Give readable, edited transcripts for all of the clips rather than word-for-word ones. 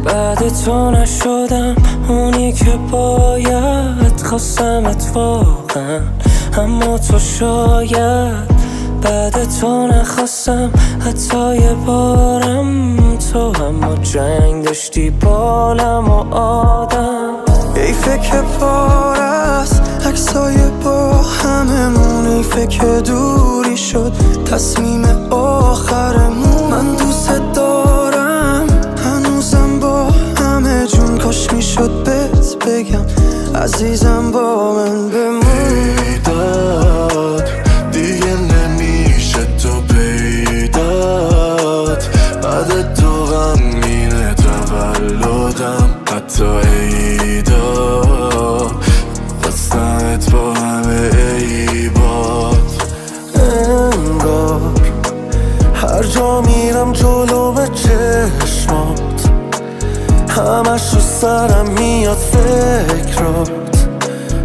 بعد تو نشدم اونی که باید، خواستمت واقعا اما تو شاید بعد تو نخواستم حتی یه بارم تو، اما جنگ داشتی بالم و آدم. حیفه که پار است عکسای با هممون، حیفه که دوری شد تصمیم آخرمون. من دوست دارم هنوزم با همه جون، کاش میشد بهت بگم عزیزم با من بمون. پیدات دیگه نمیشه تو پیدات، بعد تو غمگینه تولدم حتی عیدا، خواستمت با همه عیبات. انگار هر جا میرم جلو به چشمات، همش رو سرم میاد فکرات.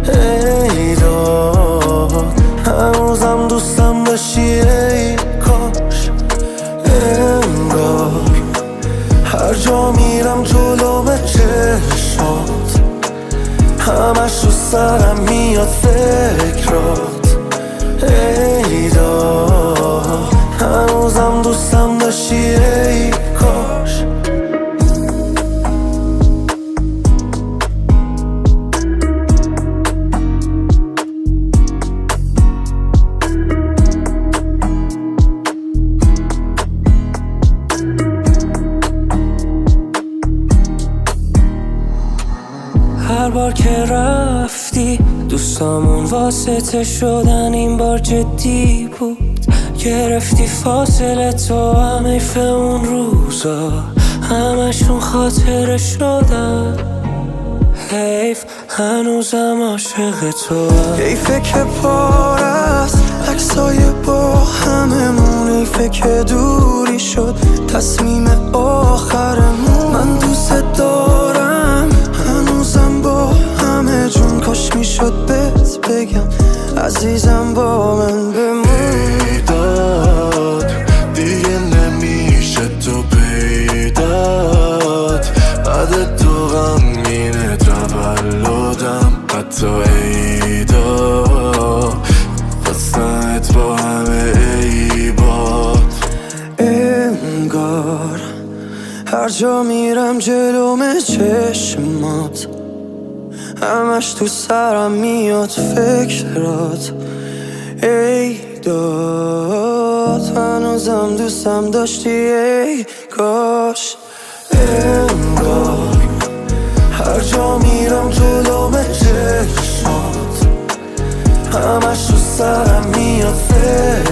ای داد هنوزم دوستم داشتی ای کاش. انگار هر جا میرم جلو به چشمات، همش رو سرم میاد فکرات. ای داد هنوزم دوستم داشتی ای کاش. هر بار که رفتی دوستامون واسطه شدن، این بار جدی بود. گرفتی فاصله تو، هم حیف اون روزا همشون خاطره شدن. حیف هنوزم عاشق تو. حیفه که پار است عکسای با هممون، حیفه که دوری شد تصمیم آخرمون. من دوست دارم هنوزم با همه جون، کاش میشد بهت بگم عزیزم با من بمون. پیدات دیگه نمیشه تو پیدات، بعد تو غمگینه تولدم حتی عیدا، خواستمت با همه عیبات. انگار هر جا میرم جلوم چشمات، همش تو سرم میاد فکرات. ای داد هنوزم دوستم داشتی ای کاش. انگار هر جا میرم جلوم چشمات، همش تو سرم میاد فکرات.